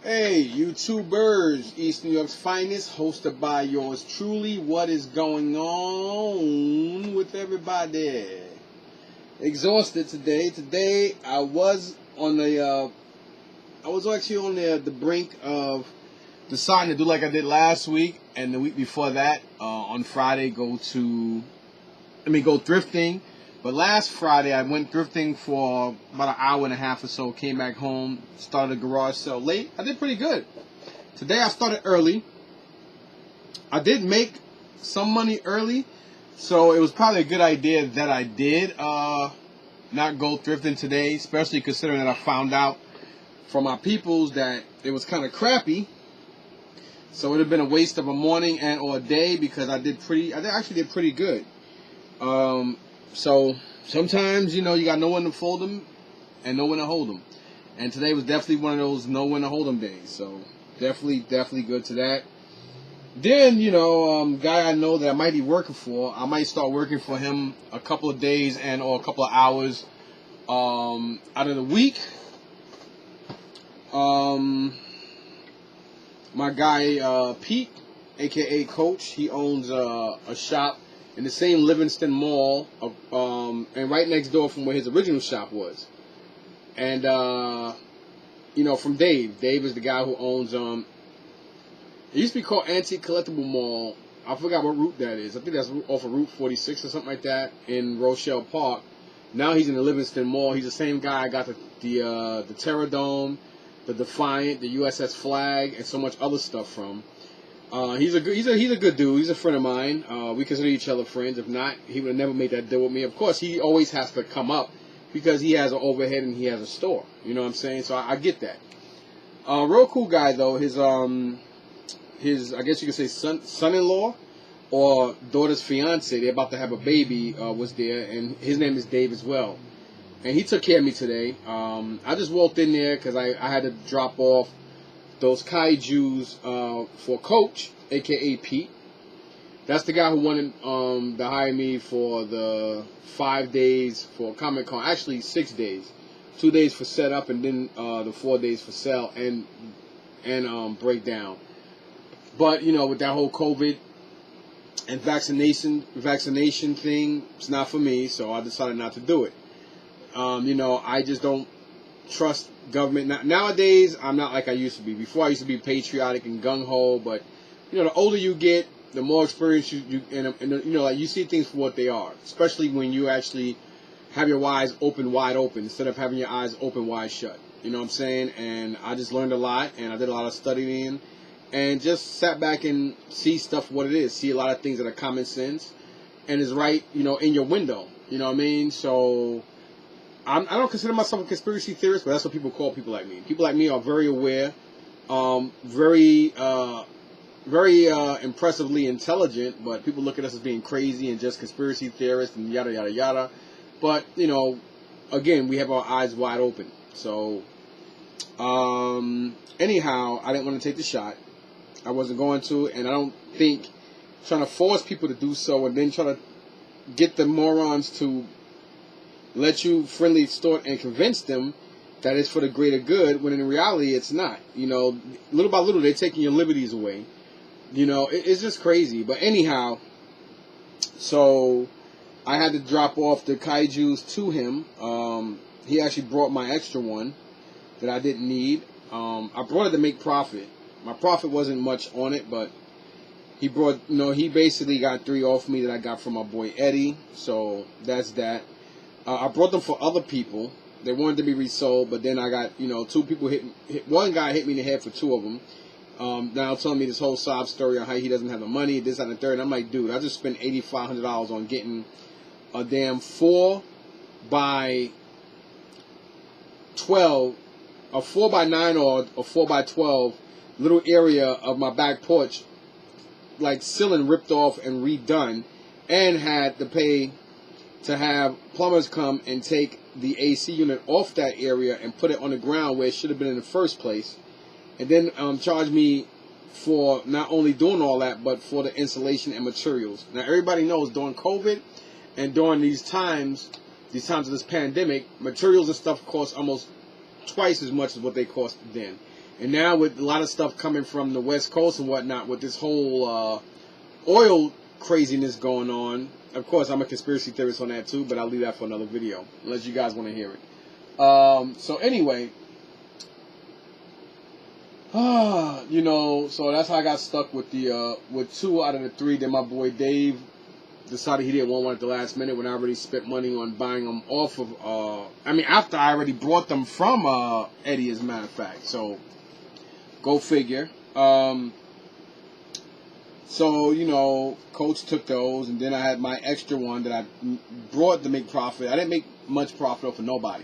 Hey, YouTubers, East New York's finest, hosted by yours truly. What is going on with everybody? Exhausted today. Today I was on the brink of deciding to do like I did last week and the week before that. On Friday, go thrifting. But last Friday, I went thrifting for about an hour and a half or so. Came back home, started a garage sale late. I did pretty good. Today I started early. I did make some money early, so it was probably a good idea that I did not go thrifting today, especially considering that I found out from my peoples that it was kind of crappy. So it would have been a waste of a morning and or a day because I actually did pretty good. So sometimes, you got no one to fold them and no one to hold them. And today was definitely one of those no one to hold them days. So definitely good to that. Then, guy I know that I might be working for, I might start working for him a couple of days and or a couple of hours out of the week. My guy Pete, aka Coach, he owns a shop in the same Livingston mall, and right next door from where his original shop was. And from Dave. Dave is the guy who owns it used to be called Antique Collectible Mall. I forgot what route that is. I think that's off of Route 46 or something like that in Rochelle Park. Now he's in the Livingston Mall. He's the same guy I got the Terror Dome, the Defiant, the USS Flag, and so much other stuff from. He's a good dude. He's a friend of mine. We consider each other friends. If not, he would have never made that deal with me. Of course, he always has to come up because he has an overhead and he has a store. You know what I'm saying? So I get that. Real cool guy though. His I guess you could say son-in-law or daughter's fiance. They're about to have a baby. Was there, and his name is Dave as well. And he took care of me today. I just walked in there because I had to drop off those kaijus for Coach, aka Pete. That's the guy who wanted to hire me for the 5 days for Comic Con. Actually, 6 days, 2 days for setup, and then the 4 days for sale and breakdown. But with that whole COVID and vaccination thing, it's not for me. So I decided not to do it. I just don't trust government. Nowadays, I'm not like I used to be. Before, I used to be patriotic and gung-ho, but, the older you get, the more experience you like you see things for what they are, especially when you actually have your eyes open wide open instead of having your eyes open wide shut. You know what I'm saying? And I just learned a lot, and I did a lot of studying, and just sat back and see stuff for what it is. See a lot of things that are common sense, and is right, in your window. You know what I mean? So I don't consider myself a conspiracy theorist, but that's what people call people like me. People like me are very aware, very impressively intelligent, but people look at us as being crazy and just conspiracy theorists and yada, yada, yada. But, again, we have our eyes wide open. So, anyhow, I didn't want to take the shot. I wasn't going to, and I don't think trying to force people to do so and then try to get the morons to let you friendly extort and convince them that it's for the greater good, when in reality it's not. Little by little they're taking your liberties away. It's just crazy. But anyhow, so I had to drop off the kaijus to him. He actually brought my extra one that I didn't need. I brought it to make profit. My profit wasn't much on it, but he basically got 3 off me that I got from my boy Eddie. So that's that. I brought them for other people. They wanted to be resold, but then I got, 2 people one guy hit me in the head for 2 of them. Now telling me this whole sob story on how he doesn't have the money, this, that, and the third. And I'm like, dude, I just spent $8,500 on getting a damn 4 by 12, a 4 by 9 or a 4 by 12 little area of my back porch, like ceiling ripped off and redone, and had to pay to have plumbers come and take the AC unit off that area and put it on the ground where it should have been in the first place, and then charge me for not only doing all that, but for the insulation and materials. Now, everybody knows during COVID and during these times of this pandemic, materials and stuff cost almost twice as much as what they cost then. And now with a lot of stuff coming from the West Coast and whatnot, with this whole oil craziness going on, of course I'm a conspiracy theorist on that too, but I'll leave that for another video, unless you guys want to hear it. So anyway, you know, so that's how I got stuck with the with 2 out of the 3. Then my boy Dave decided he didn't want one at the last minute when I already spent money on buying them off of, I mean, after I already brought them from Eddie, as a matter of fact. So, go figure. So, you know, Coach took those, and then I had my extra one that I brought to make profit. I didn't make much profit off of nobody.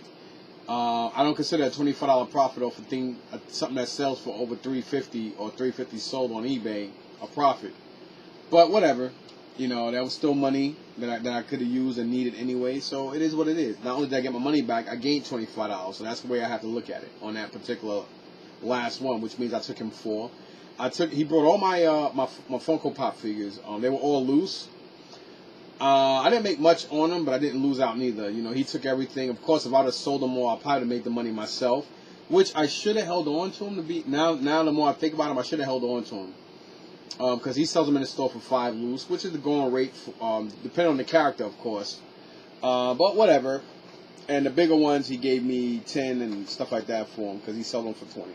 I don't consider a $25 profit off a thing, something that sells for over $350 or $350 sold on eBay, a profit. But whatever. You know, that was still money that I could have used and needed anyway, so it is what it is. Not only did I get my money back, I gained $25, so that's the way I have to look at it on that particular last one, which means I took him 4. He brought all my my Funko Pop figures. They were all loose. I didn't make much on them, but I didn't lose out neither. You know, he took everything. Of course, if I'd have sold them all, I probably would have made the money myself, which I should have held on to him to be. Now the more I think about him, I should have held on to him. Because he sells them in the store for 5 loose, which is the going rate, depending on the character, of course. But whatever. And the bigger ones, he gave me 10 and stuff like that for him, because he sold them for 20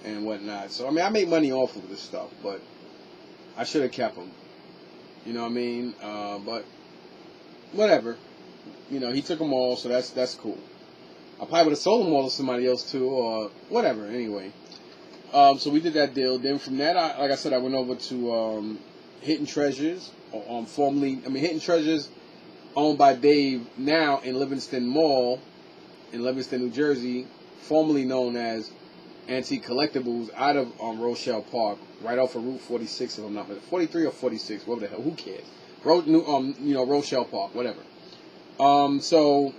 and whatnot. So, I mean, I made money off of this stuff, but I should have kept them. You know what I mean? But whatever. You know, he took them all, so that's cool. I probably would have sold them all to somebody else, too, or whatever, anyway. So we did that deal. Then from that, like I said, I went over to Hidden Treasures, Hidden Treasures, owned by Dave, now in Livingston Mall, in Livingston, New Jersey, formerly known as Antique Collectibles, out of Rochelle Park, right off of Route 46, if I'm not mistaken, 43 or 46, whatever the hell, who cares? You know, Rochelle Park, whatever. So,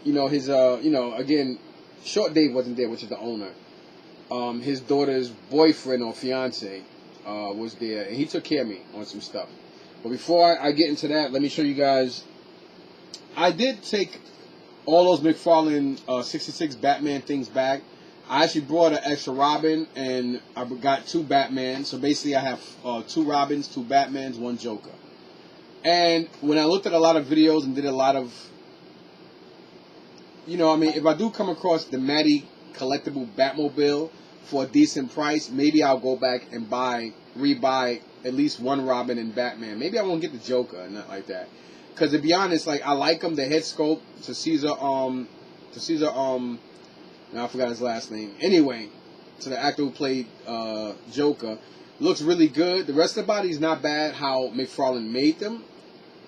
you know, his, you know, again, Short Dave wasn't there, which is the owner. His daughter's boyfriend or fiance was there, and he took care of me on some stuff. But before I get into that, let me show you guys. I did take all those McFarlane 66 Batman things back. I actually brought an extra Robin, and I got 2 Batmans. So basically, I have 2 Robins, 2 Batmans, 1 Joker. And when I looked at a lot of videos and did a lot of, you know, I mean, if I do come across the Matty collectible Batmobile for a decent price, maybe I'll go back and rebuy at least 1 Robin and Batman. Maybe I won't get the Joker or not like that. Because to be honest, like, I like him, the head sculpt to Caesar, now I forgot his last name. Anyway, to the actor who played Joker, looks really good. The rest of the body is not bad how McFarlane made them,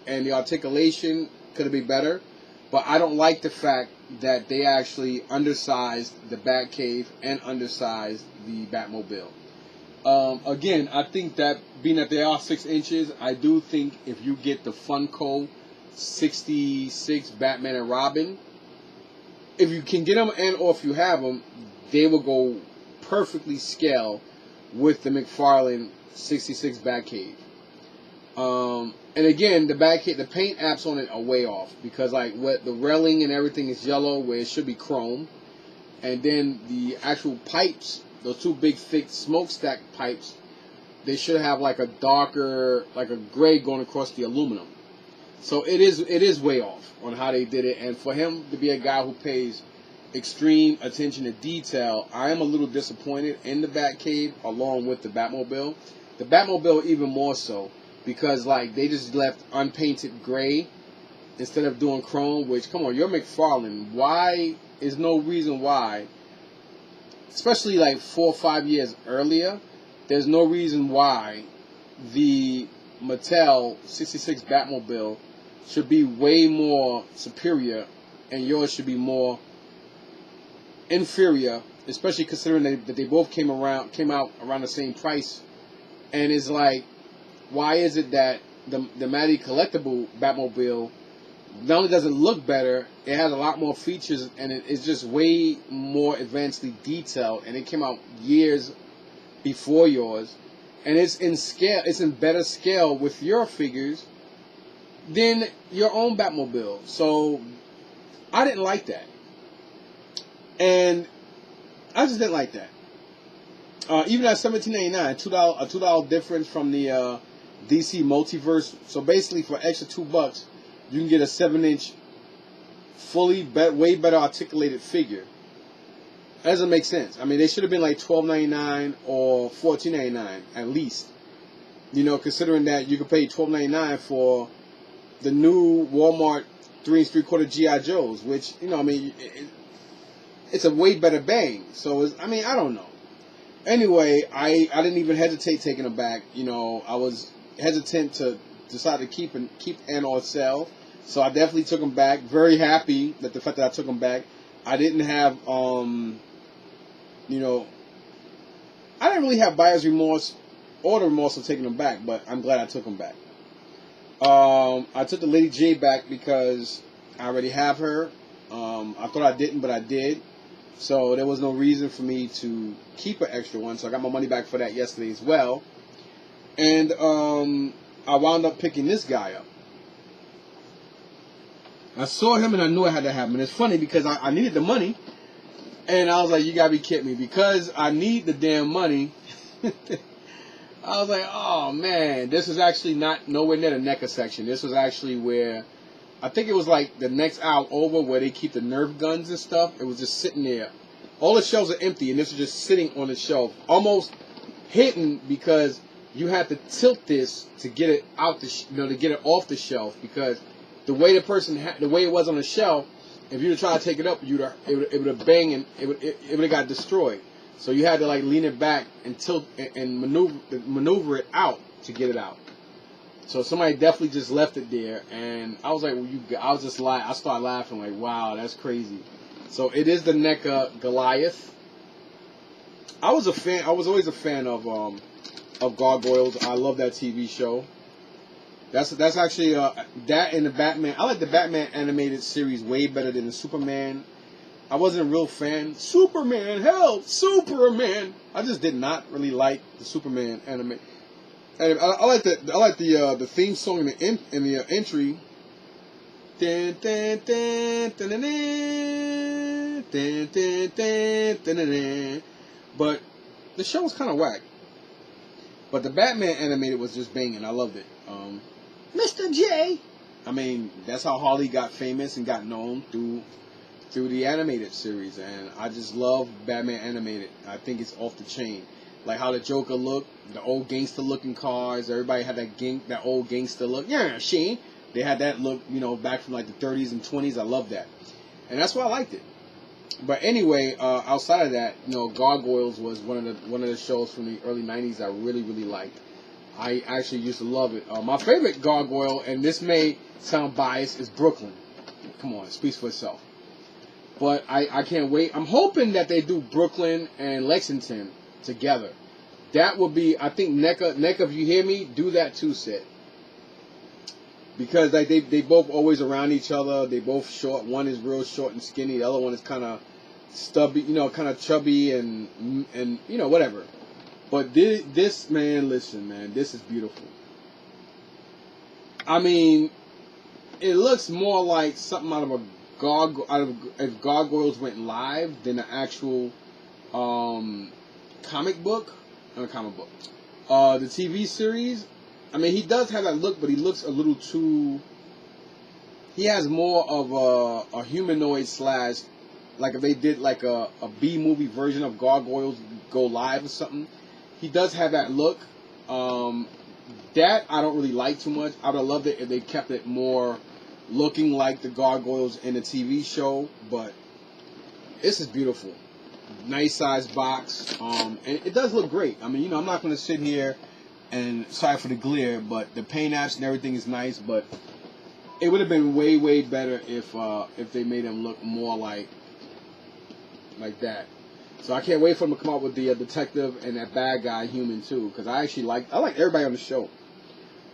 and the articulation could have been better. But I don't like the fact that they actually undersized the Batcave and undersized the Batmobile. Again, I think that being that they are 6 inches, I do think if you get the Funko 66 Batman and Robin, if you can get them and or if you have them, they will go perfectly scale with the McFarlane 66 Batcave. And again, the Batcave, the paint apps on it are way off because like what the railing and everything is yellow where it should be chrome, and then the actual pipes, those 2 big thick smokestack pipes, they should have like a darker, like a gray going across the aluminum. So it is way off on how they did it, and for him to be a guy who pays extreme attention to detail, I am a little disappointed in the Batcave along with the Batmobile. The Batmobile even more so because like they just left unpainted gray instead of doing chrome. Which, come on, you're McFarlane. Why is no reason why? Especially like 4 or 5 years earlier, there's no reason why the Mattel 66 Batmobile should be way more superior and yours should be more inferior, especially considering that they both came out around the same price. And it's like, why is it that the Matty collectible Batmobile not only does it look better, it has a lot more features and it's just way more advancedly detailed, and it came out years before yours, and it's in scale, it's in better scale with your figures than your own Batmobile. So I didn't like that, and I just didn't like that. Even at $17.99, $2 difference from the DC Multiverse. So basically, for extra $2, you can get a 7-inch, way better articulated figure. That doesn't make sense. I mean, they should have been like $12.99 or $14.99 at least. You know, considering that you could pay $12.99 for the new Walmart 3 3/4 GI Joes, which, you know, I mean, it's a way better bang. So I mean, I don't know. Anyway, I didn't even hesitate taking them back. You know, I was hesitant to decide to keep and or sell. So I definitely took them back. Very happy that the fact that I took them back. I didn't have, you know, I didn't really have buyer's remorse or the remorse of taking them back, but I'm glad I took them back. I took the Lady J back because I already have her. I thought I didn't, but I did. So there was no reason for me to keep an extra one. So I got my money back for that yesterday as well. And I wound up picking this guy up. I saw him and I knew it had to happen. It's funny because I needed the money. And I was like, you gotta be kidding me. Because I need the damn money. I was like, oh man, this is actually not nowhere near the NECA section. This was actually where, I think it was like the next aisle over where they keep the Nerf guns and stuff. It was just sitting there. All the shelves are empty and this was just sitting on the shelf. Almost hidden because you had to tilt this to get it out to get it off the shelf, because the way the way it was on the shelf, if you were trying to take it up, it would have banged and it would have got destroyed. So you had to like lean it back and tilt and maneuver it out to get it out. So somebody definitely just left it there, and I was like, I started laughing like, wow, that's crazy. So it is the NECA Goliath. I was always a fan of Gargoyles. I love that TV show. That's actually that and the Batman. I like the Batman animated series way better than the Superman. I wasn't a real fan. Superman, help, Superman. I just did not really like the Superman anime. And I like the theme song in the entry. Dun, dun, dun, dun, dun, dun, dun, dun, dun, dun, dun. But the show was kind of whack. But the Batman animated was just banging. I loved it. Mr. J. I mean, that's how Harley got famous and got known through the animated series, and I just love Batman animated. I think it's off the chain. Like how the Joker looked, the old gangster looking cars, everybody had that old gangster look. Yeah, they had that look, you know, back from like the 30s and 20s. I love that. And that's why I liked it. But anyway, outside of that, you know, Gargoyles was one of the shows from the early 90s I really, really liked. I actually used to love it. My favorite Gargoyle, and this may sound biased, is Brooklyn. Come on, it speaks for itself. But I can't wait. I'm hoping that they do Brooklyn and Lexington together. That would be, I think, NECA, if you hear me, do that too, Sid. Because like they both always around each other. They both short. One is real short and skinny. The other one is kind of stubby, you know, kind of chubby and you know, whatever. But this man, listen, man, this is beautiful. I mean, it looks more like something out of if Gargoyles went live than an actual comic book. Not a comic book. The TV series. I mean, he does have that look, but he looks a little too. He has more of a humanoid slash, like if they did like a B movie version of Gargoyles go live or something. He does have that look. That I don't really like too much. I would have loved it if they kept it more looking like the Gargoyles in the TV show. But this is beautiful. Nice size box. And it does look great. I mean, you know, I'm not going to sit here and, sorry for the glare, but the paint apps and everything is nice. But it would have been way, way better if they made him look more like that. So I can't wait for them to come out with the detective and that bad guy human too, because I like everybody on the show.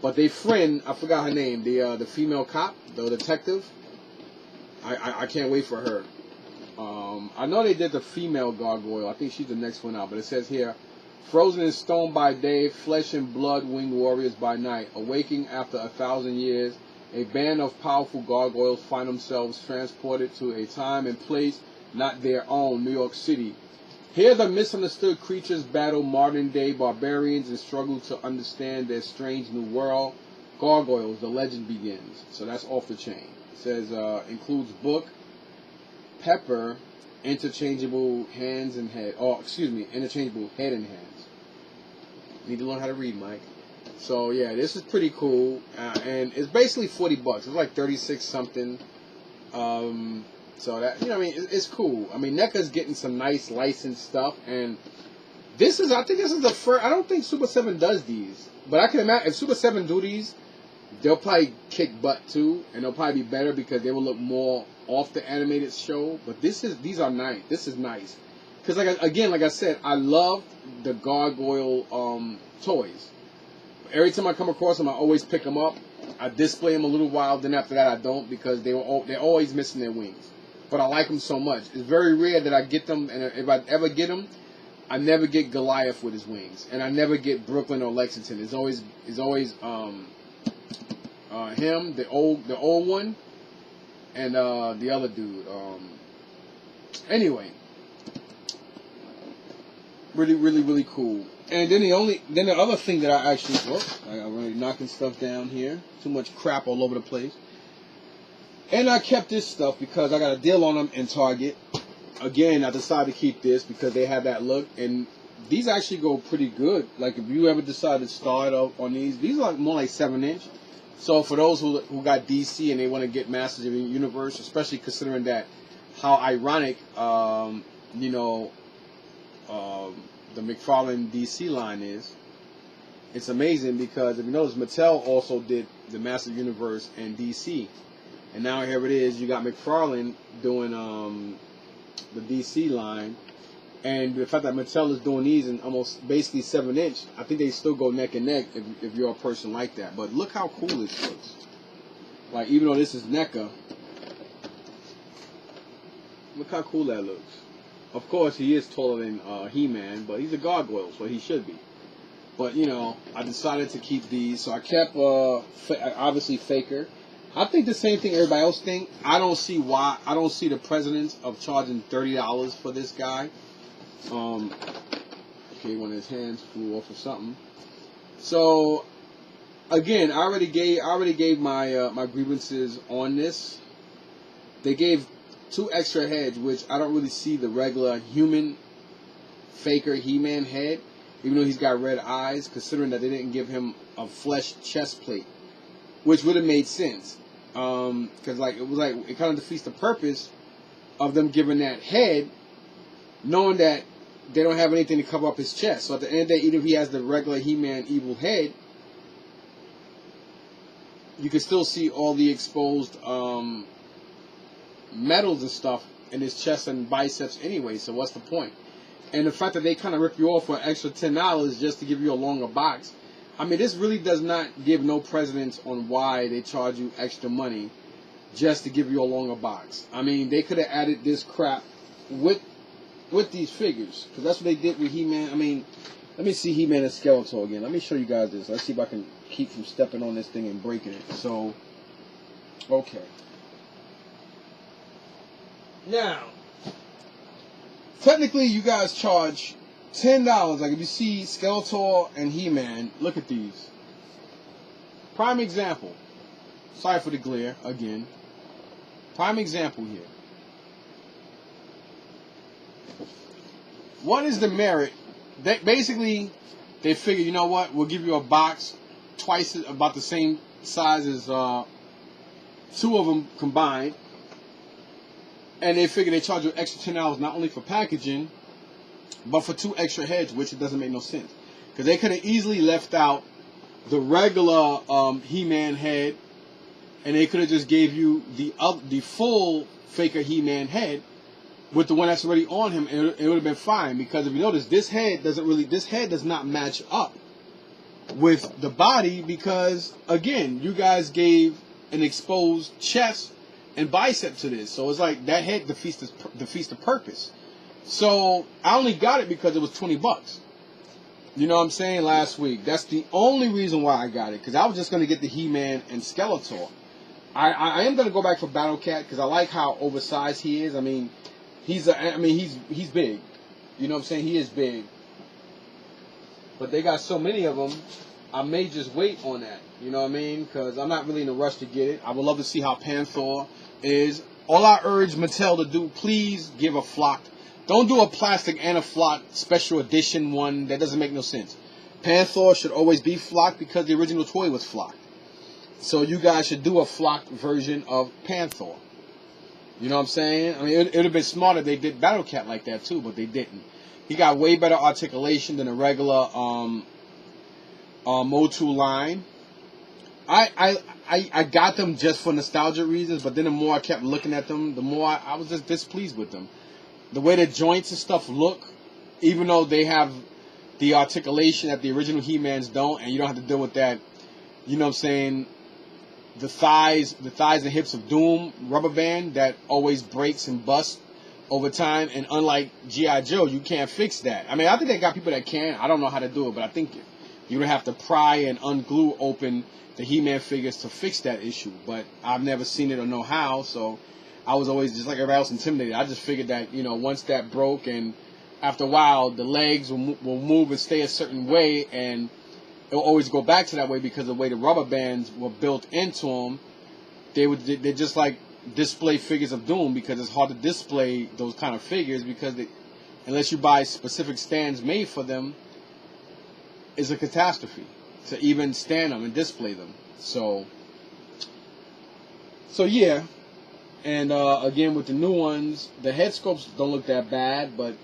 But they friend, I forgot her name, the female cop, the detective. I can't wait for her. I know they did the female Gargoyle. I think she's the next one out. But it says here, frozen in stone by day, flesh and blood winged warriors by night, awaking after 1,000 years, a band of powerful gargoyles find themselves transported to a time and place not their own, New York City. Here the misunderstood creatures battle modern-day barbarians and struggle to understand their strange new world. Gargoyles, the legend begins. So that's off the chain. It says, includes book, pepper, interchangeable hands and head. Oh, excuse me, interchangeable head and hands. Need to learn how to read, Mike. So yeah, this is pretty cool, and it's basically $40. It's like 36 something. So that, you know, I mean, it's cool. I mean, NECA's getting some nice licensed stuff, and this is, I think this is the first. I don't think Super 7 does these, but I can imagine if Super 7 do these, they'll probably kick butt too, and they'll probably be better because they will look more off the animated show. But these are nice. This is nice because, like I said, I love the gargoyle toys. Every time I come across them, I always pick them up. I display them a little while, then after that I don't because they're always missing their wings. But I like them so much. It's very rare that I get them, and if I ever get them, I never get Goliath with his wings, and I never get Brooklyn or Lexington. It's always him, the old one, and the other dude. Anyway, really cool. And then the other thing that I actually, I'm really knocking stuff down here. Too much crap all over the place. And I kept this stuff because I got a deal on them in Target. Again, I decided to keep this because they have that look, and these actually go pretty good. Like if you ever decide to start on these are more like 7-inch. So for those who got DC and they want to get Masters of the Universe, especially considering that how ironic, the McFarlane DC line is. It's amazing because if you notice, Mattel also did the Masters of the Universe and DC. And now here it is, you got McFarlane doing the DC line. And the fact that Mattel is doing these in almost basically 7-inch, I think they still go neck and neck if you're a person like that. But look how cool this looks. Like, even though this is NECA, look how cool that looks. Of course, he is taller than He-Man, but he's a gargoyle, so he should be. But, you know, I decided to keep these. So I kept, obviously, Faker. I think the same thing everybody else think. I don't see the precedence of charging $30 for this guy. Okay, one of his hands flew off or something. So, again, I already gave my my grievances on this. They gave 2 extra heads, which I don't really see the regular human Faker He-Man head, even though he's got red eyes, considering that they didn't give him a flesh chest plate, which would have made sense. Because it kind of defeats the purpose of them giving that head, knowing that they don't have anything to cover up his chest. So at the end of the day, even if he has the regular He-Man evil head, you can still see all the exposed metals and stuff in his chest and biceps anyway. So what's the point? And the fact that they kind of rip you off for an extra $10 just to give you a longer box. I mean, this really does not give no precedence on why they charge you extra money just to give you a longer box. I mean, they could have added this crap with these figures, because that's what they did with He-Man. I mean, let me see He-Man and Skeletor again. Let me show you guys this. Let's see if I can keep from stepping on this thing and breaking it. So, okay. Now, technically, you guys charge $10. Like if you see Skeletor and He-Man, look at these. Prime example. Sorry for the glare again. Prime example here. What is the merit? They figure, you know what? We'll give you a box twice about the same size as 2 of them combined, and they figure they charge you extra $10 not only for packaging, but for 2 extra heads, which it doesn't make no sense. Because they could have easily left out the regular He-Man head, and they could have just gave you the full Faker He-Man head with the one that's already on him, and it would have been fine. Because if you notice, this head does not match up with the body, because again, you guys gave an exposed chest and bicep to this, so it's like that head defeats the purpose. So I only got it because it was $20. You know what I'm saying? Last week. That's the only reason why I got it, because I was just going to get the He-Man and Skeletor. I am going to go back for Battle Cat because I like how oversized he is. I mean, he's big. You know what I'm saying? He is big. But they got so many of them, I may just wait on that. You know what I mean? Because I'm not really in a rush to get it. I would love to see how Panther is. All I urge Mattel to do, please give a flock. Don't do a plastic and a flock special edition one. That doesn't make no sense. Panther should always be flocked because the original toy was flocked. So you guys should do a flocked version of Panther. You know what I'm saying? I mean, it would have been smarter if they did Battle Cat like that too, but they didn't. He got way better articulation than a regular Motu line. I got them just for nostalgia reasons, but then the more I kept looking at them, the more I was just displeased with them. The way the joints and stuff look, even though they have the articulation that the original He-Mans don't, and you don't have to deal with that, you know what I'm saying, the thighs and hips of Doom rubber band that always breaks and busts over time, and unlike G.I. Joe, you can't fix that. I mean, I think they got people that can. I don't know how to do it, but I think you would have to pry and unglue open the He-Man figures to fix that issue. But I've never seen it or know how, so I was always just like everybody else intimidated. I just figured that, you know, once that broke, and after a while, the legs will move and stay a certain way, and it'll always go back to that way because of the way the rubber bands were built into them. They're just like display figures of Doom, because it's hard to display those kind of figures because unless you buy specific stands made for them, it's a catastrophe to even stand them and display them. So yeah. And again, with the new ones, the head sculpts don't look that bad, but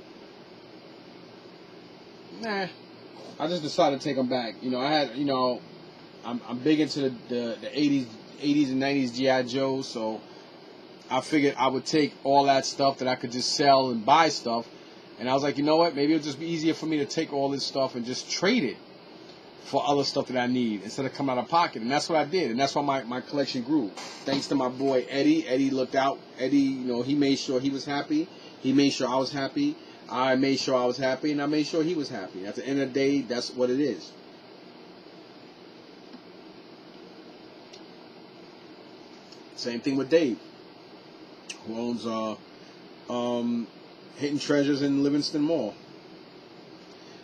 nah, I just decided to take them back. You know, I'm big into the 80s and 90s G.I. Joe, so I figured I would take all that stuff that I could just sell and buy stuff. And I was like, you know what? Maybe it'll just be easier for me to take all this stuff and just trade it for other stuff that I need instead of coming out of pocket. And that's what I did. And that's why my collection grew. Thanks to my boy Eddie. Eddie looked out. Eddie, you know, he made sure he was happy. He made sure I was happy. I made sure I was happy. And I made sure he was happy. At the end of the day, that's what it is. Same thing with Dave, who owns Hidden Treasures in Livingston Mall.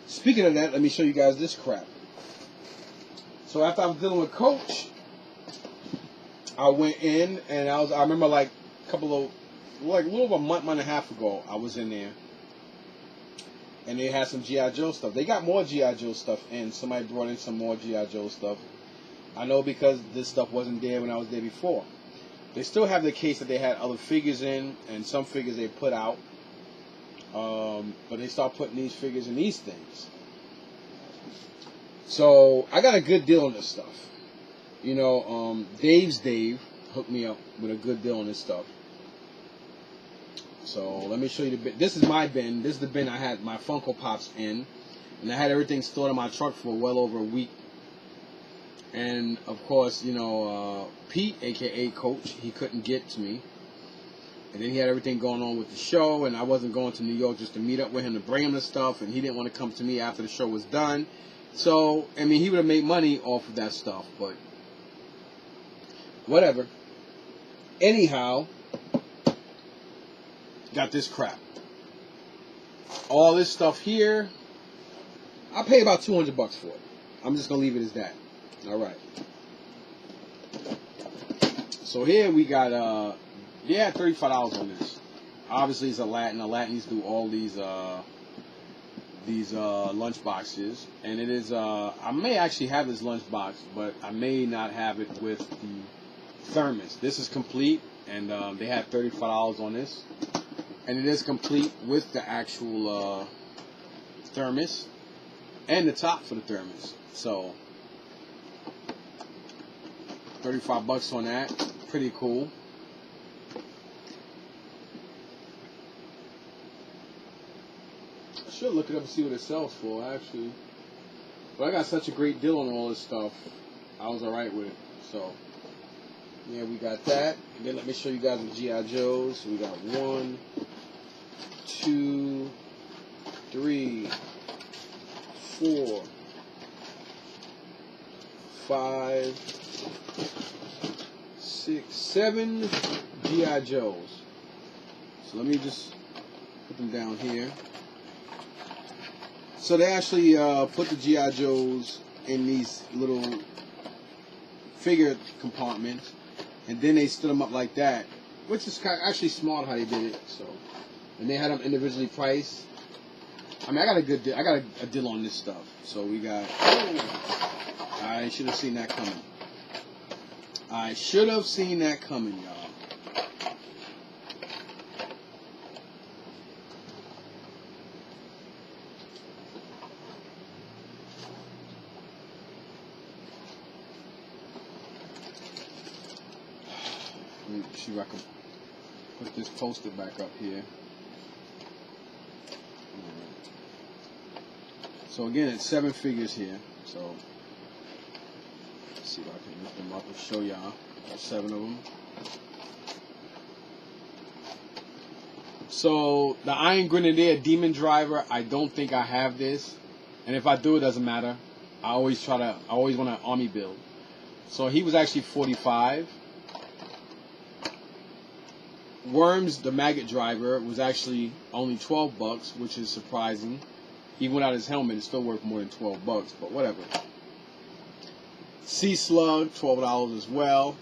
Speaking of that, let me show you guys this crap. So after I was dealing with Coach, I went in and I remember like a little over a month and a half ago, I was in there and they had some G.I. Joe stuff. They got more G.I. Joe stuff in. Somebody brought in some more G.I. Joe stuff. I know because this stuff wasn't there when I was there before. They still have the case that they had other figures in, and some figures they put out. But they start putting these figures in these things. So I got a good deal on this stuff. You know, Dave hooked me up with a good deal on this stuff. So let me show you the bin. This is my bin. This is the bin I had my Funko Pops in. And I had everything stored in my truck for well over a week. And, of course, you know, Pete, a.k.a. Coach, he couldn't get to me. And then he had everything going on with the show, and I wasn't going to New York just to meet up with him to bring him the stuff, and he didn't want to come to me after the show was done. So, I mean, he would have made money off of that stuff, but whatever. Anyhow, got this crap. All this stuff here, I pay about $200 for it. I'm just going to leave it as that. All right. So here we got, yeah, $35 on this. Obviously, it's a Latin. The Latins do all these lunch boxes, and it is. I may actually have this lunch box, but I may not have it with the thermos. This is complete, and they had $35 on this, and it is complete with the actual thermos and the top for the thermos. So. $35 on that. Pretty cool. I should look it up and see what it sells for, actually. But I got such a great deal on all this stuff. I was alright with it. So, yeah, we got that. And then let me show you guys the G.I. Joes. So we got 1, 2, 3, 4, 5, 6, 7 G.I. Joes. So let me just put them down here. So they actually put the G.I. Joes in these little figure compartments, and then they stood them up like that, which is actually smart how they did it. So, and they had them individually priced. I mean, I got a good deal. I got a deal on this stuff. So we got. I should have seen that coming. I should have seen that coming, y'all. Let me see if I can put this poster back up here. So again, it's 7 figures here. So let's see if I can lift them up and show y'all. 7 of them. So the Iron Grenadier Demon Driver, I don't think I have this, and if I do, it doesn't matter. I always want an army build. So he was actually 45. Worms, the Maggot Driver, was actually only $12, which is surprising. Even without his helmet, it's still worth more than $12, but whatever. Sea Slug, $12 as well.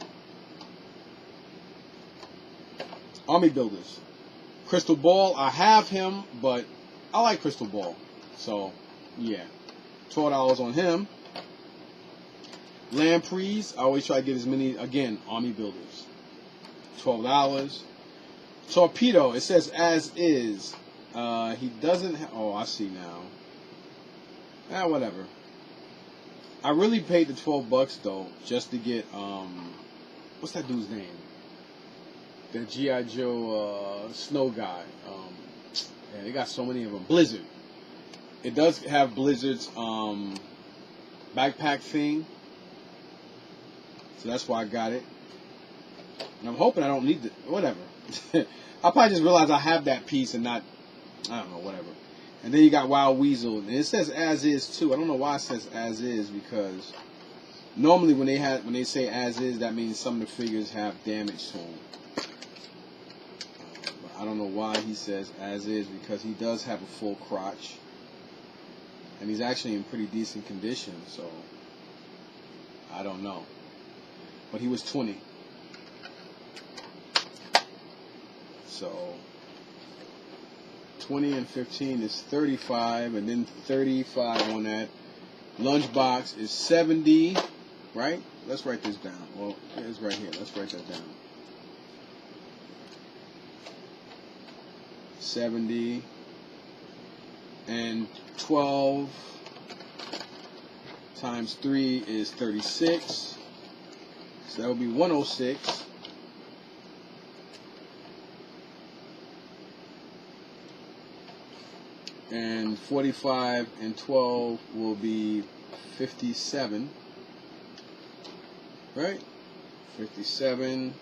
Army Builders. Crystal Ball, I have him, but I like Crystal Ball. So, yeah. $12 on him. Lampreys, I always try to get as many, again, Army Builders. $12. Torpedo, it says as is. He doesn't have, oh, I see now. Whatever. I really paid the $12 though, just to get, what's that dude's name? The G.I. Joe, snow guy. Yeah, they got so many of them. Blizzard. It does have Blizzard's, backpack thing. So that's why I got it. And I'm hoping I don't need it. Whatever. I'll probably just realize I have that piece and not, I don't know, whatever. And then you got Wild Weasel. And it says as is too. I don't know why it says as is, because normally when they say as is, that means some of the figures have damage to them. But I don't know why he says as is, because he does have a full crotch. And he's actually in pretty decent condition, so I don't know. But he was 20. So 20 and 15 is 35, and then 35 on that. Lunchbox is 70, right? Let's write this down. Well, it's right here. Let's write that down. 70 and 12 times 3 is 36. So that would be 106. And 45 and 12 will be 57. Right? 57.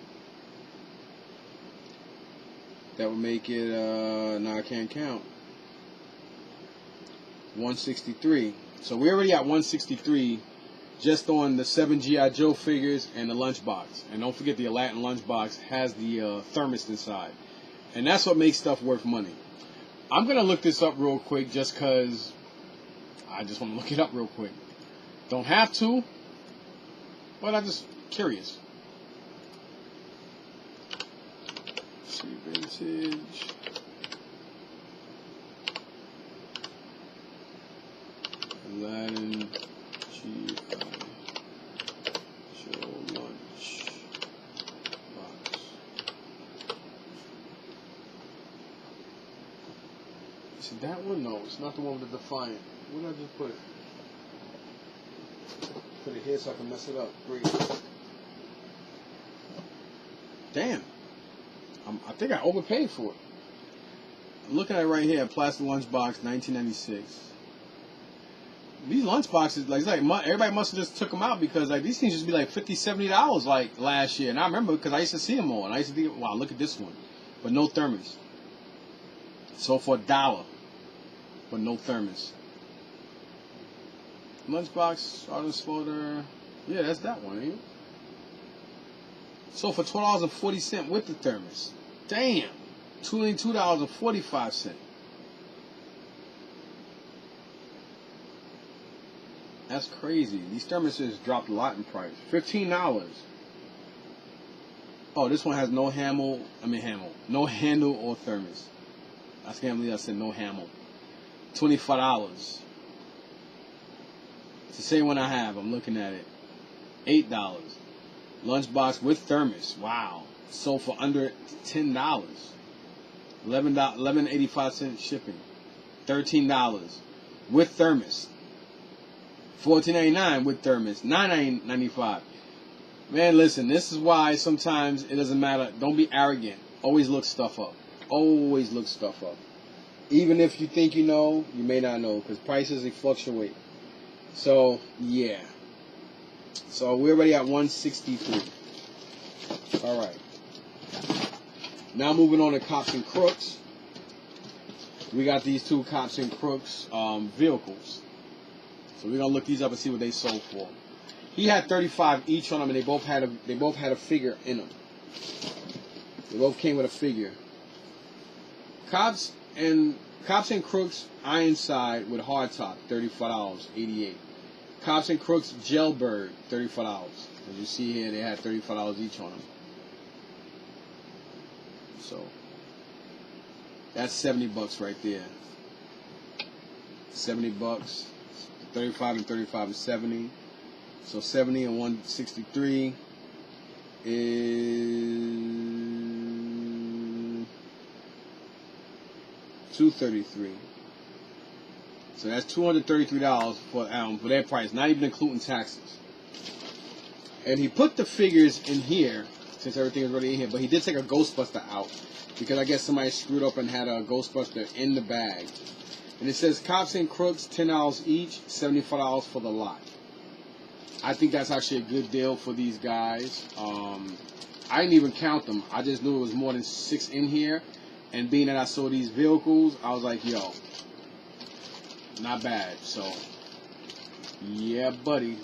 That would make it, now I can't count. 163. So we're already at 163 just on the 7 G.I. Joe figures and the lunchbox. And don't forget the Aladdin lunchbox has the thermos inside. And that's what makes stuff worth money. I'm going to look this up real quick just because I just want to look it up real quick. Don't have to, but I'm just curious. Let's see, vintage. Aladdin G.I. Joe lunch box. Is it that one? No, it's not the one with the Defiant. Where did I just put it? Put it here so I can mess it up. Great. Damn. I think I overpaid for it. I'm looking at it right here. Plastic lunchbox, 1996. These lunchboxes, like everybody must have just took them out, because like these things used to be like $50, $70 like last year. And I remember because I used to see them all, and I used to think, wow, look at this one, but no thermos. So for $1, but no thermos. Lunchbox, Artist Slaughter, yeah, that's that one, ain't it? So for $12.40 with the thermos. Damn, $22.45. That's crazy. These thermoses dropped a lot in price. $15. Oh, this one has no handle. No handle or thermos. I can't believe I said no handle. $25. It's the same one I have. I'm looking at it. $8. Lunchbox with thermos. Wow. Sold for under $10. $11.85 shipping. $13 with thermos. $14.99 with thermos. $9.95. Man, listen, this is why sometimes it doesn't matter. Don't be arrogant. Always look stuff up. Always look stuff up. Even if you think you know, you may not know, because prices, they fluctuate. So, yeah. So, we're already at 163. All right. Now, moving on to Cops and Crooks. We got these two Cops and Crooks vehicles. So, we're going to look these up and see what they sold for. He had 35 each on them, and they both had a figure in them. They both came with a figure. Cops and Crooks Ironside with hardtop, $35.88. Cops and Crooks Jailbird, $35. As you see here, they had $35 each on them. So that's $70 right there. $70. 35 and 35 is 70. So 70 and 163 is 233. So that's $233 for their price, not even including taxes. And he put the figures in here since everything is already in here, but he did take a Ghostbuster out because I guess somebody screwed up and had a Ghostbuster in the bag. And it says Cops and Crooks, $10 each, $75 for the lot. I think that's actually a good deal for these guys. I didn't even count them. I just knew it was more than 6 in here. And being that I saw these vehicles, I was like, yo, not bad. So, yeah, buddy.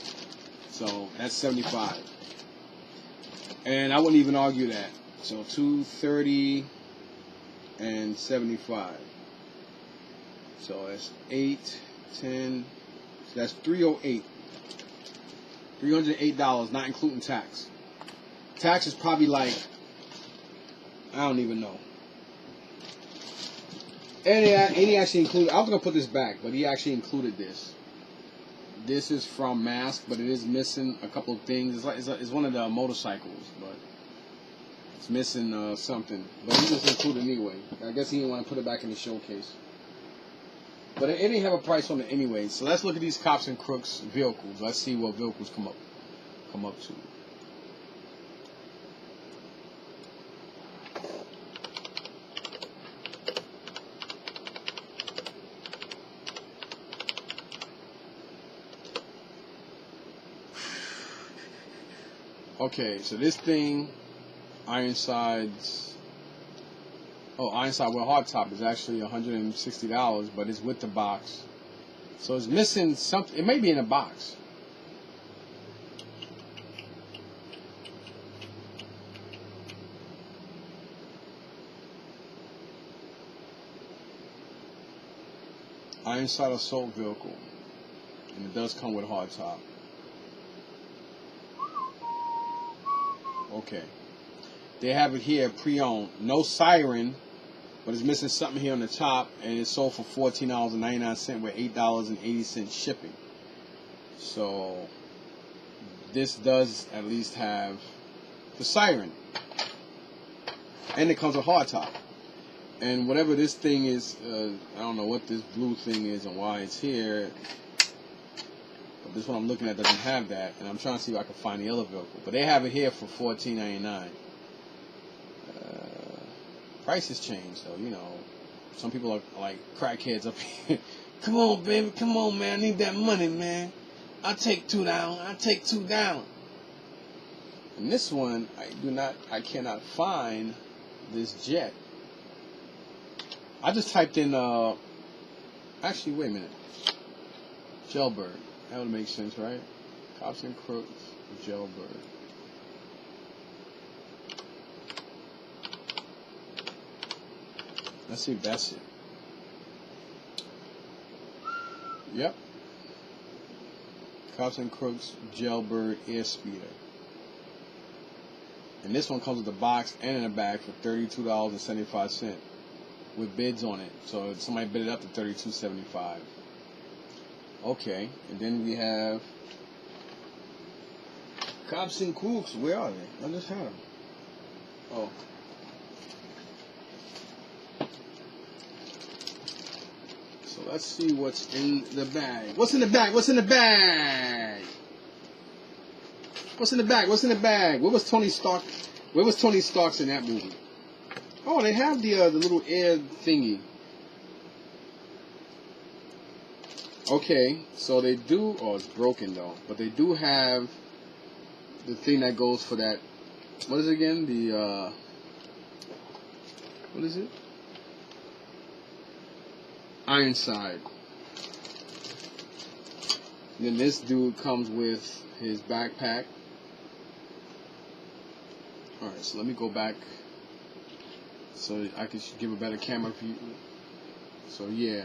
So, that's 75. And I wouldn't even argue that. So, 230 and 75. So, that's 8, 10. So, that's 308. $308, not including tax. Tax is probably like, I don't even know. And he actually included, I was going to put this back, but he actually included this. This is from Mask, but it is missing a couple of things. It's one of the motorcycles, but it's missing something. But he just included it anyway. I guess he didn't want to put it back in the showcase. But it didn't have a price on it anyway. So let's look at these Cops and Crooks vehicles. Let's see what vehicles come up to. Okay, so this thing, Ironside with hardtop is actually $160, but it's with the box. So it's missing something. It may be in a box. Ironside assault vehicle, and it does come with hardtop. Okay, they have it here pre-owned, no siren, but it's missing something here on the top, and it's sold for $14.99 with $8.80 shipping. So this does at least have the siren, and it comes with hardtop. And whatever this thing is, I don't know what this blue thing is and why it's here. But this one I'm looking at doesn't have that, and I'm trying to see if I can find the other vehicle. But they have it here for $14.99. Prices change, though, you know. Some people are like crackheads up here. Come on, baby, come on, man. I need that money, man. I'll take $2 down. I'll take $2 down. And this one, I cannot find this jet. I just typed in, actually, wait a minute. Jailbird. That would make sense, right? Cops and Crooks, Jailbird. Let's see if that's it. Yep. Cops and Crooks Jailbird Airspeeder. And this one comes with a box and in a bag for $32.75 with bids on it. So somebody bid it up to $32.75. Okay, and then we have Cops and Crooks. Where are they? I just had them. Oh. So let's see what's in the bag. What's in the bag? What's in the bag? What's in the bag? What's in the bag? Where was Tony Stark? Where was Tony Stark's in that movie? Oh, they have the little air thingy. Okay, so they do. Oh, it's broken though. But they do have the thing that goes for that. What is it again? The what is it? Ironside. And then this dude comes with his backpack. Alright, so let me go back so I can give a better camera view. So yeah.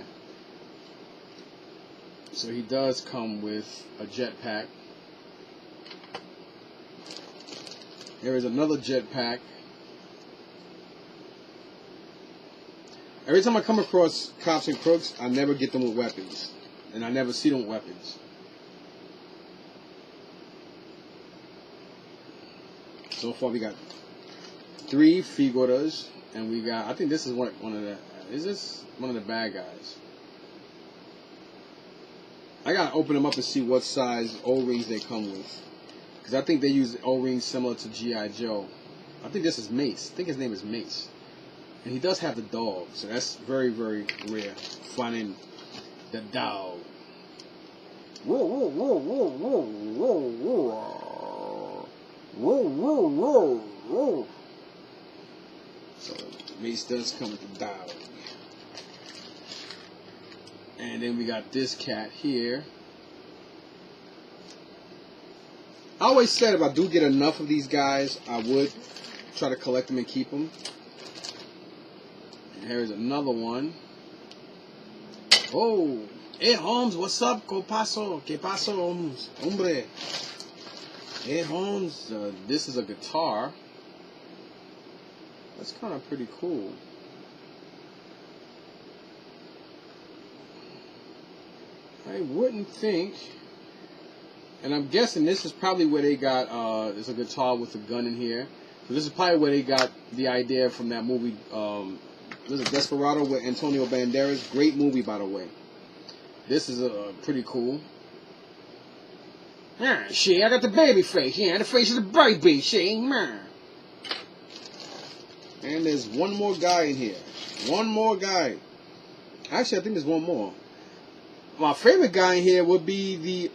So he does come with a jetpack. There is another jetpack. Every time I come across Cops and Crooks, I never get them with weapons. And I never see them with weapons. So far we got 3 figuras, and we got, I think this is one of the, is this one of the bad guys? I gotta open them up and see what size O-rings they come with. Because I think they use O-rings similar to G.I. Joe. I think this is Mace. I think his name is Mace. And he does have the dog, so that's very, very rare. Finding the dog. Whoa, whoa, whoa, whoa, whoa, whoa, whoa. Whoa, whoa, whoa, whoa. So Mace does come with the dog. And then we got this cat here. I always said if I do get enough of these guys, I would try to collect them and keep them. And here's another one. Oh, hey Holmes, what's up? ¿Qué paso? ¿Qué paso, Holmes? Hombre. Hey Holmes, this is a guitar. That's kind of pretty cool. I wouldn't think, and I'm guessing this is probably where they got, there's a guitar with a gun in here. So this is probably where they got the idea from that movie, this is Desperado with Antonio Banderas. Great movie, by the way. This is pretty cool. Yeah, shit, I got the baby face. Yeah, the face of the baby, shit, man. And there's one more guy in here. One more guy. Actually, I think there's one more. My favorite guy in here would be the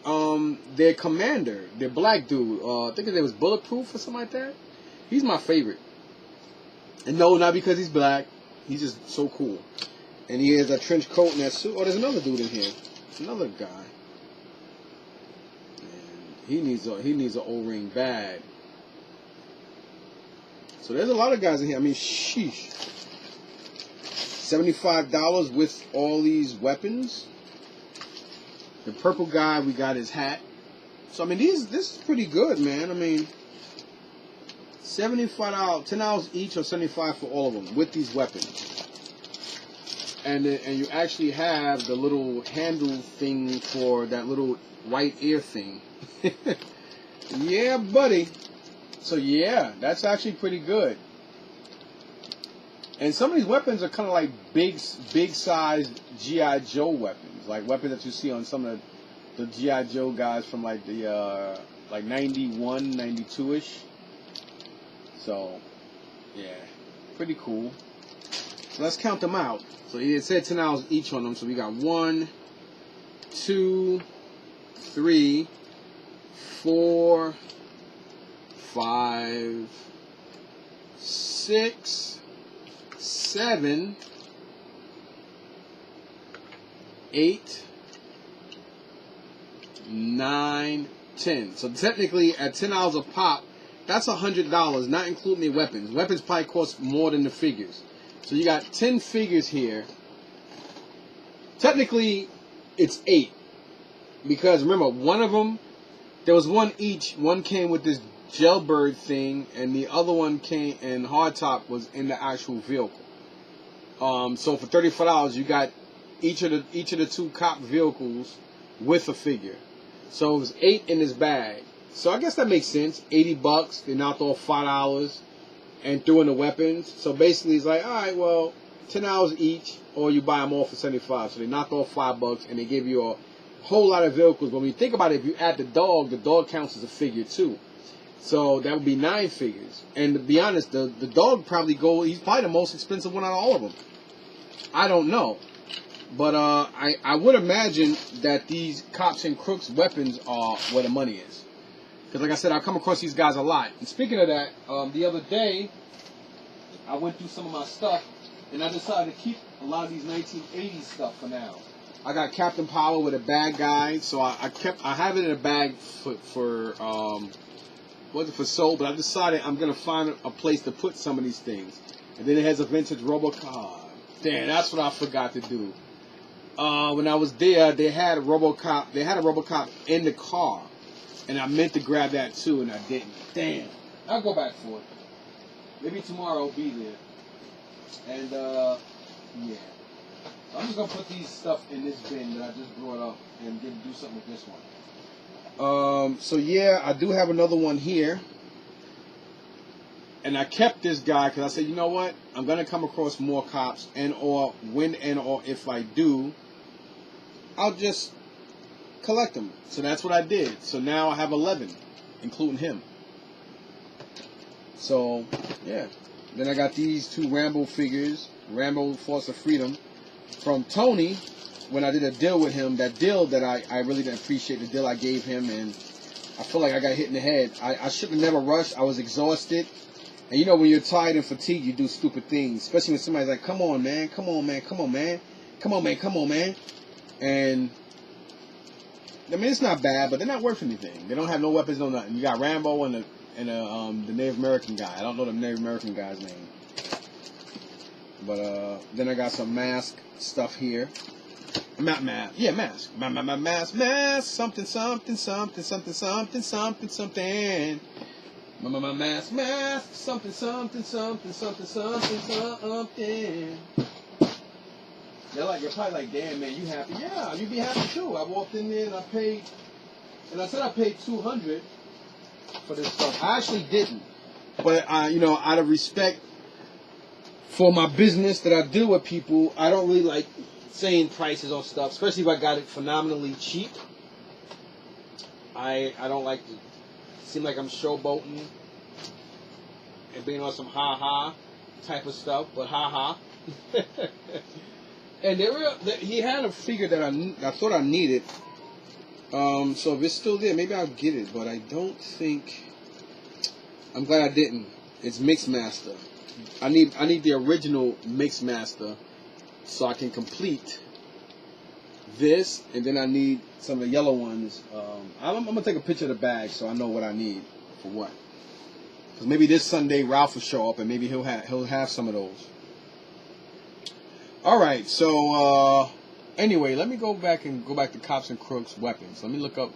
their commander, their black dude. I think his name was Bulletproof or something like that. He's my favorite. And no, not because he's black. He's just so cool. And he has a trench coat and that suit. Oh, there's another dude in here. Another guy. And he needs an O-ring bag. So there's a lot of guys in here. I mean, sheesh. $75 with all these weapons. The purple guy, we got his hat. So I mean, this is pretty good, man. I mean, $75, $10 each or $75 for all of them with these weapons. And you actually have the little handle thing for that little white ear thing. Yeah, buddy. So yeah, that's actually pretty good. And some of these weapons are kind of like big sized G.I. Joe weapons, like weapons that you see on some of the G.I. Joe guys from like the like 91, 92-ish. So yeah, pretty cool. So let's count them out. So it said $10 each on them. So we got 1, 2, 3, 4, 5, 6, 7, 8, 9, 10. So technically, at $10 a pop, that's $100, not including the weapons. Weapons probably cost more than the figures. So you got 10 figures here. Technically, it's 8. because remember, one of them, there was one each. One came with this jailbird thing, and the other one came, and hardtop was in the actual vehicle. So for $34, you got each of the two cop vehicles with a figure. So it was 8 in this bag. So I guess that makes sense. $80. They knocked off $5 and threw in the weapons. So basically, it's like, all right, well, $10 each, or you buy them all for $75. So they knocked off $5, and they gave you a whole lot of vehicles. But when you think about it, if you add the dog counts as a figure too. So that would be 9 figures. And to be honest, the dog he's probably the most expensive one out of all of them. I don't know. But I would imagine that these Cops and Crooks weapons are where the money is. Because like I said, I come across these guys a lot. And speaking of that, the other day, I went through some of my stuff, and I decided to keep a lot of these 1980s stuff for now. I got Captain Power with a bag guide, so I have it in a bag for sold, but I decided I'm gonna find a place to put some of these things. And then it has a vintage RoboCop. Damn, that's what I forgot to do. When I was there, they had a RoboCop. They had a RoboCop in the car, and I meant to grab that too, and I didn't. Damn. I'll go back for it. Maybe tomorrow I'll be there. And yeah. So I'm just gonna put these stuff in this bin that I just brought up and do something with this one. So yeah, I do have another one here. And I kept this guy because I said, you know what? I'm going to come across more cops, or if I do, I'll just collect them. So that's what I did. So now I have 11, including him. So, yeah. Then I got these 2 Rambo figures, Rambo Force of Freedom, from Tony when I did a deal with him. That deal that I really didn't appreciate, the deal I gave him, and I feel like I got hit in the head. I should have never rushed. I was exhausted. And you know, when you're tired and fatigued, you do stupid things. Especially when somebody's like, come on, man. Come on, man. Come on, man. Come on, man. Come on, man. And, I mean, it's not bad, but they're not worth anything. They don't have no weapons, no nothing. You got Rambo and the Native American guy. I don't know the Native American guy's name. But, then I got some mask stuff here. Not mask. Yeah, mask. Mask. Something. My mask, something. You're probably like, damn, man, you happy? Yeah, you be happy too. I walked in there and I paid $200 for this stuff. I actually didn't, but out of respect for my business that I do with people, I don't really like saying prices on stuff, especially if I got it phenomenally cheap. I don't like to seem like I'm showboating and being on some ha-ha type of stuff, but ha-ha. And he had a figure that I thought I needed. So if it's still there, maybe I'll get it, but I don't think. I'm glad I didn't. It's Mixmaster. I need the original Mixmaster so I can complete this, and then I need some of the yellow ones. I'm gonna take a picture of the bag so I know what I need for what. Because maybe this Sunday Ralph will show up and maybe he'll have some of those. All right, so anyway, let me go back to Cops and Crooks weapons. Let me look up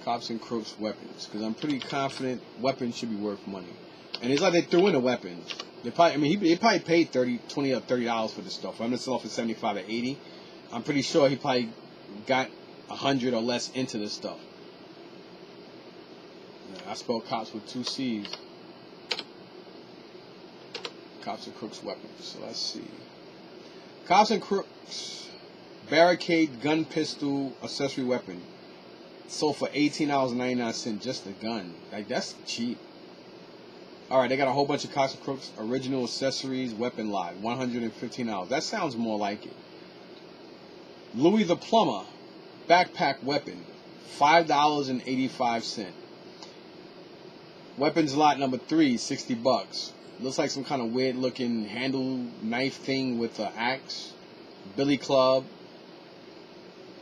Cops and Crooks weapons because I'm pretty confident weapons should be worth money. And it's like they threw in the weapons. They probably paid $20 or $30 for this stuff. I'm gonna sell it for $75 or $80. I'm pretty sure he probably got 100 or less into this stuff. I spell cops with 2 C's. Cops and Crooks weapons. So let's see. Cops and Crooks barricade gun pistol accessory weapon. Sold for $18.99 just the gun. Like, that's cheap. Alright, they got a whole bunch of Cops and Crooks original accessories weapon line. $115. That sounds more like it. Louis the Plumber backpack weapon. $5.85. Weapons lot number 3, $60. Looks like some kind of weird looking handle knife thing with an axe. Billy Club.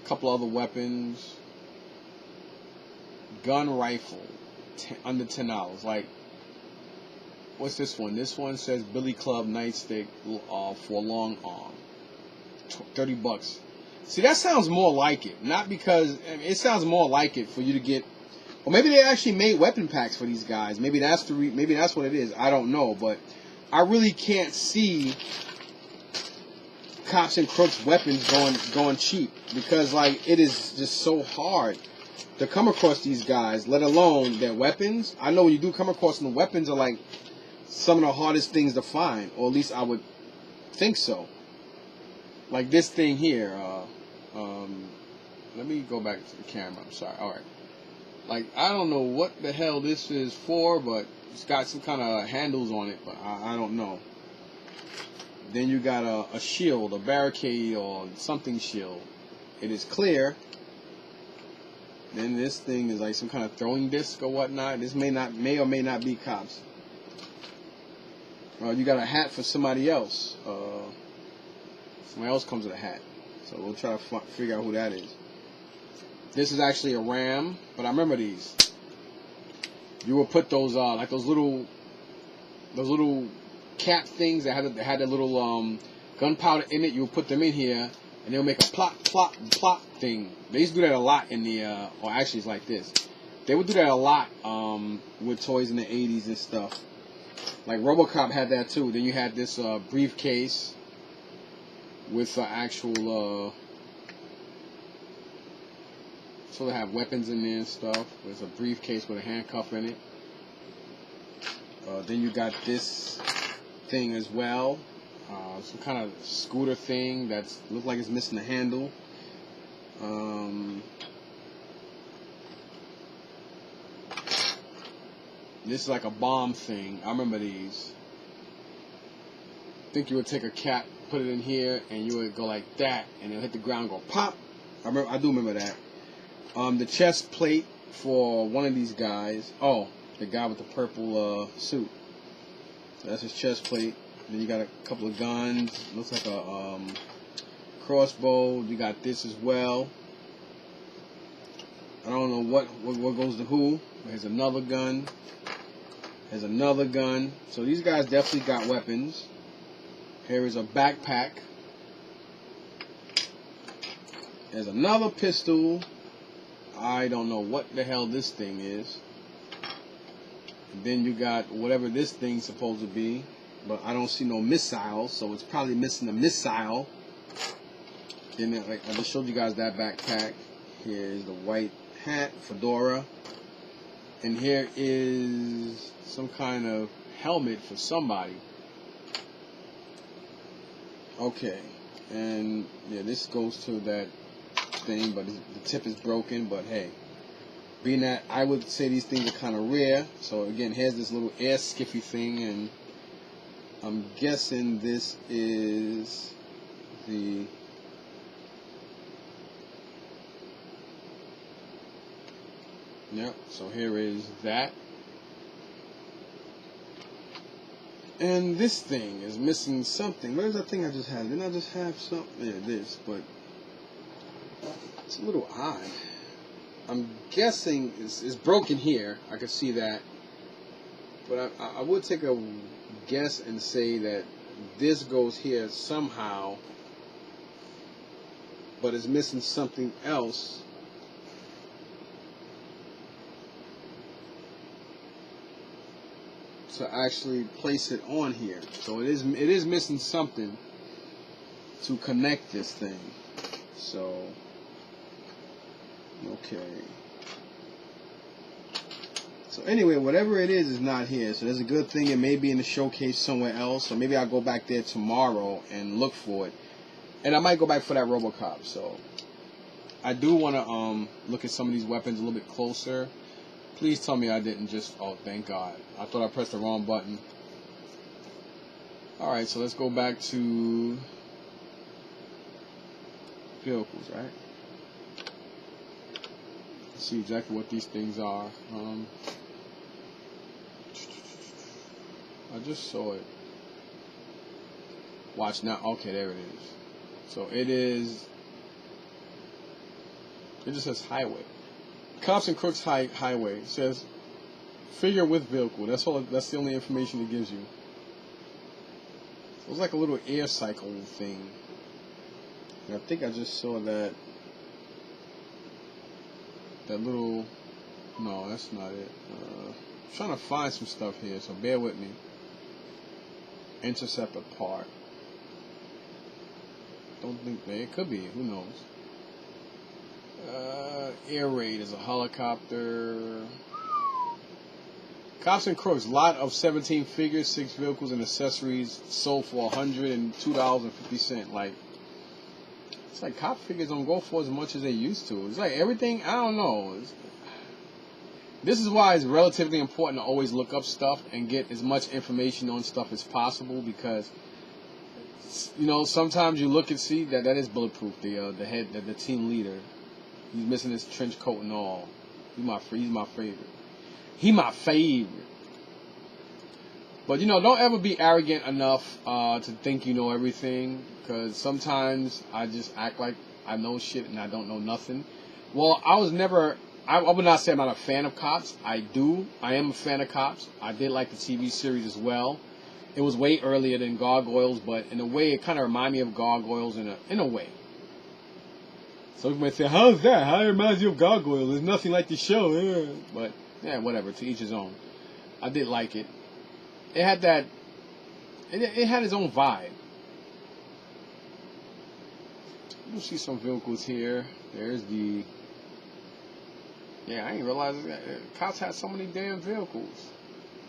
A couple other weapons. Gun rifle. Under $10. Like, what's this one? This one says Billy Club nightstick for long arm. $30. See, that sounds more like it. Not because it sounds more like it for you to get. Or maybe they actually made weapon packs for these guys. Maybe that's maybe that's what it is. I don't know, but I really can't see Cops and Crooks weapons going cheap, because like it is just so hard to come across these guys, let alone their weapons. I know when you do come across them, the weapons are like some of the hardest things to find, or at least I would think so. Like this thing here. Let me go back to the camera. I'm sorry. All right. Like, I don't know what the hell this is for, but it's got some kind of handles on it, but I don't know. Then you got a shield, a barricade, or something shield. It is clear. Then this thing is like some kind of throwing disc or whatnot. This may or may not be Cops. You got a hat for somebody else. Somebody else comes with a hat. So we'll try to figure out who that is. This is actually a ram, but I remember these. You would put those like those little cap things that had a little gunpowder in it. You would put them in here, and they'll make a plop, plop, plop thing. They used to do that a lot in the, or actually it's like this. They would do that a lot with toys in the 80s and stuff. Like RoboCop had that too. Then you had this briefcase with actual, so they have weapons in there and stuff. There's a briefcase with a handcuff in it. Then you got this thing as well. Some kind of scooter thing that's look like it's missing a handle. This is like a bomb thing. I remember these. I think you would take a cap, put it in here, and you would go like that, and it'll hit the ground and go pop. I do remember that. The chest plate for one of these guys. Oh, the guy with the purple suit. So that's his chest plate. Then you got a couple of guns. Looks like a crossbow. You got this as well. I don't know what goes to who. Here's another gun. There's another gun. So these guys definitely got weapons. Here is a backpack. There's another pistol. I don't know what the hell this thing is. And then you got whatever this thing's supposed to be. But I don't see no missile, so it's probably missing a missile. Then like I just showed you guys that backpack. Here's the white hat, fedora. And here is some kind of helmet for somebody. Okay. And yeah, this goes to that thing, but the tip is broken. But hey, being that I would say these things are kind of rare. So again, here's this little air skiffy thing, and I'm guessing this is the yep, so here is that. And this thing is missing something. Where's that thing I just had? Didn't I just have something? Yeah, this, but it's a little odd. I'm guessing it's broken here. I can see that. But I would take a guess and say that this goes here somehow, but it's missing something else. To actually place it on here. So it is missing something to connect this thing. So okay. So anyway, whatever it is not here. So there's a good thing it may be in the showcase somewhere else. So maybe I'll go back there tomorrow and look for it. And I might go back for that RoboCop. So I do want to look at some of these weapons a little bit closer. Please tell me I didn't just... Oh, thank God. I thought I pressed the wrong button. Alright, so let's go back to... vehicles, right? Let's see exactly what these things are. I just saw it. Watch now. Okay, there it is. So it is... It just says highway. Cops and Crooks Highway. It says figure with vehicle. That's all. That's the only information it gives you. It was like a little air cycle thing. I think I just saw that little. No, that's not it. I'm trying to find some stuff here, so bear with me. Interceptor part. Don't think it could be. Who knows? Air raid is a helicopter. Cops and Crooks, lot of 17 figures, 6 vehicles and accessories sold for $102.50. Like, it's like cop figures don't go for as much as they used to. It's like everything, I don't know. This is why it's relatively important to always look up stuff and get as much information on stuff as possible, because, you know, sometimes you look and see that is bulletproof. The head, the team leader, he's missing his trench coat and all. He's my favorite. He my favorite. But, you know, don't ever be arrogant enough to think you know everything, because sometimes I just act like I know shit and I don't know nothing. Well, I would not say I'm not a fan of Cops. I am a fan of Cops. I did like the TV series as well. It was way earlier than Gargoyles, but in a way it kind of reminded me of Gargoyles in a way. So you might say, how's that? How it reminds you of Gargoyles? It's nothing like the show. Yeah. But, yeah, whatever. To each his own. I did like it. It had that... It had its own vibe. You see some vehicles here. There's the... Yeah, I didn't realize that. Cops had so many damn vehicles.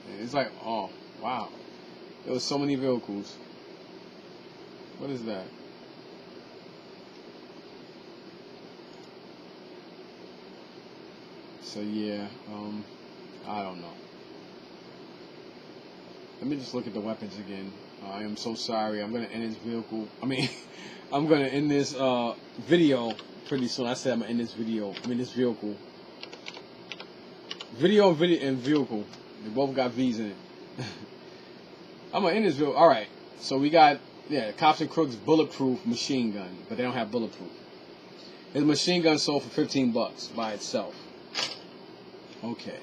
And it's like, oh, wow. There was so many vehicles. What is that? So yeah, I don't know. Let me just look at the weapons again. I am so sorry. I'm gonna end this vehicle. I'm gonna end this video pretty soon. I said I'm gonna end this video. This vehicle. Video and vehicle. They both got V's in it. I'm gonna end this video. All right. So we got Cops and Crooks bulletproof machine gun, but they don't have bulletproof. His machine gun sold for $15 by itself. Okay.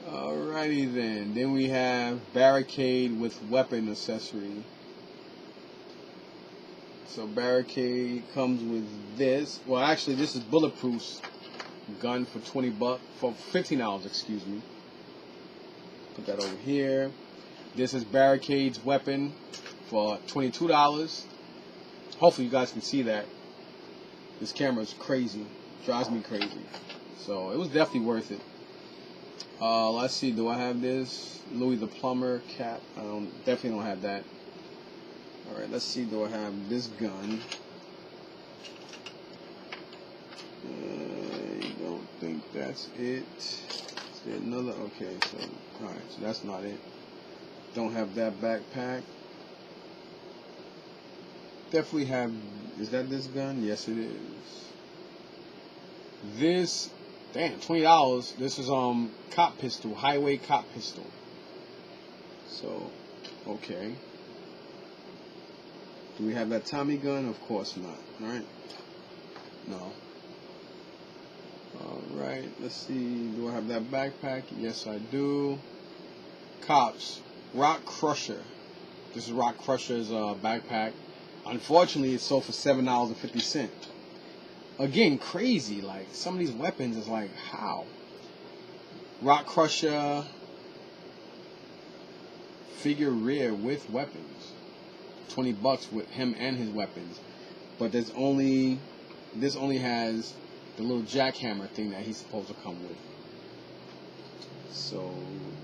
Alrighty then. Then we have barricade with weapon accessory. So barricade comes with this. Well, actually, this is bulletproof gun for $15. Excuse me. Put that over here. This is barricade's weapon for $22. Hopefully, you guys can see that. This camera is crazy. Drives me crazy. So it was definitely worth it. Let's see. Do I have this? Louis the Plumber cap. I definitely don't have that. All right. Let's see. Do I have this gun? I don't think that's it. Is there another? Okay. So all right. So that's not it. Don't have that backpack. Definitely have. Is that this gun? Yes, it is. This. Damn, $20. This is cop pistol, highway cop pistol. So, okay. Do we have that Tommy gun? Of course not. Right? No. All right. Let's see. Do I have that backpack? Yes, I do. Cops, Rock Crusher. This is Rock Crusher's backpack. Unfortunately, it sold for $7.50. Again, crazy. Like, some of these weapons is like, how? Rock Crusher figure rear with weapons. $20 with him and his weapons. But this only has the little jackhammer thing that he's supposed to come with. So,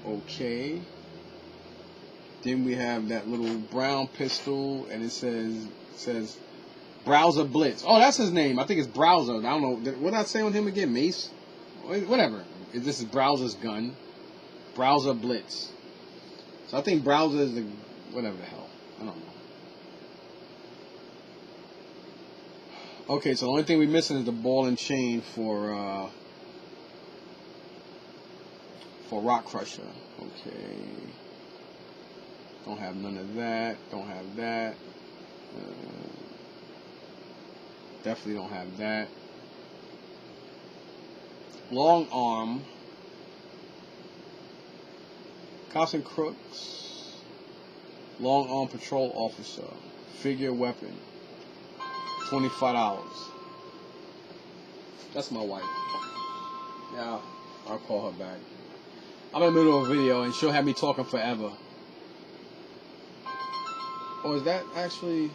okay. Then we have that little brown pistol, and it says Browser Blitz. Oh, that's his name. I think it's Browser. I don't know. What did I say on him again? Mace? Whatever. This is Browser's gun. Browser Blitz. So I think Browser is the... whatever the hell. I don't know. Okay, so the only thing we're missing is the ball and chain for Rock Crusher. Okay. Don't have none of that. Don't have that. Definitely don't have that. Long arm. Cops and Crooks. Long arm patrol officer. Figure weapon. $25. That's my wife. Yeah, I'll call her back. I'm in the middle of a video and she'll have me talking forever. Oh, is that actually...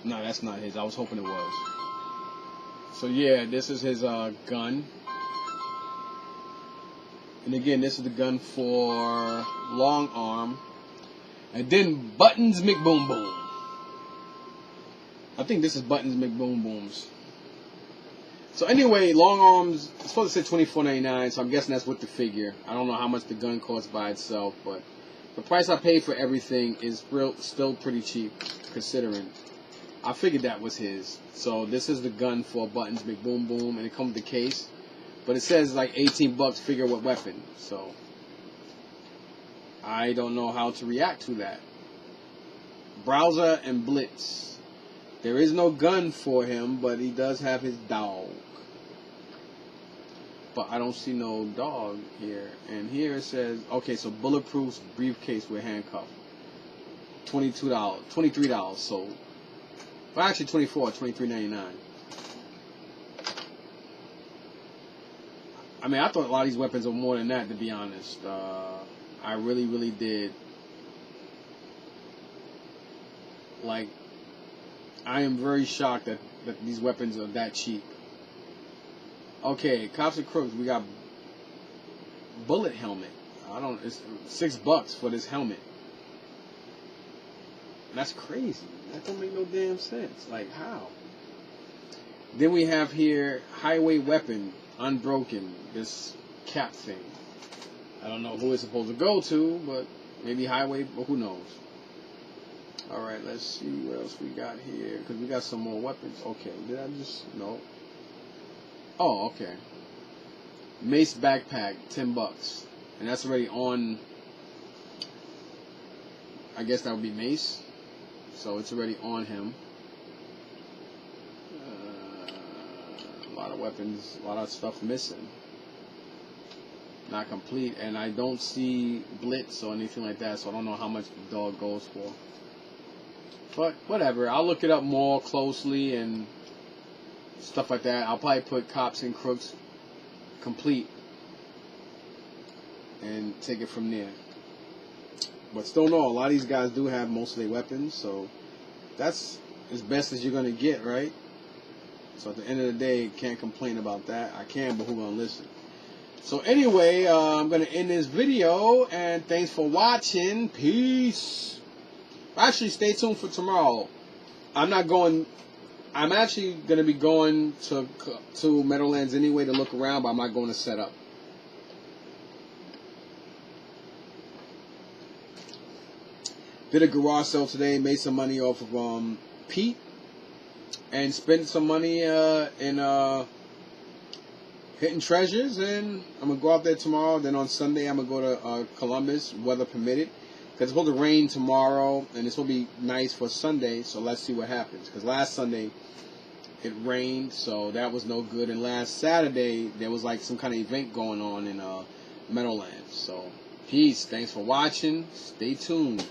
No, that's not his. I was hoping it was. So yeah, this is his gun. And again, this is the gun for long arm. And then Buttons McBoom Boom. I think this is Buttons McBoom Booms. So anyway, long arms, it's supposed to say $24.99, so I'm guessing that's with the figure. I don't know how much the gun costs by itself, but the price I paid for everything is still pretty cheap, considering. I figured that was his. So this is the gun for Buttons McBoom Boom, and it comes with the case. But it says like 18 bucks, figure what weapon. So I don't know how to react to that. Browser and Blitz. There is no gun for him, but he does have his dog. But I don't see no dog here. And here it says, okay, so bulletproof briefcase with handcuff. $23 sold. Well, actually $23.99. I mean, I thought a lot of these weapons were more than that, to be honest. I really did. Like, I am very shocked that these weapons are that cheap. Okay, Cops and Crooks, we got bullet helmet. It's $6 for this helmet. That's crazy. That don't make no damn sense. Like, how? Then we have here highway weapon, unbroken, this cap thing. I don't know who it's supposed to go to, but maybe highway, but who knows. Alright, let's see what else we got here, because we got some more weapons. Okay, did I just... No. Oh, okay. Mace backpack, $10. And that's already on... I guess that would be Mace. So it's already on him. A lot of weapons, a lot of stuff missing. Not complete, and I don't see Blitz or anything like that, so I don't know how much the dog goes for. But whatever, I'll look it up more closely and stuff like that. I'll probably put Cops and Crooks complete and take it from there. But still know, a lot of these guys do have most of their weapons, so that's as best as you're going to get, right? So at the end of the day, can't complain about that. I can, but who's going to listen? So anyway, I'm going to end this video, and thanks for watching. Peace. Actually, stay tuned for tomorrow. I'm actually going to be going to Meadowlands anyway to look around, but I'm not going to set up. Did a garage sale today, made some money off of Pete, and spent some money in hitting treasures, and I'm going to go out there tomorrow. Then on Sunday, I'm going to go to Columbus, weather permitted. Because it's supposed to rain tomorrow, and it's supposed to be nice for Sunday, so let's see what happens. Because last Sunday, it rained, so that was no good. And last Saturday, there was like some kind of event going on in Meadowlands. So, peace. Thanks for watching. Stay tuned.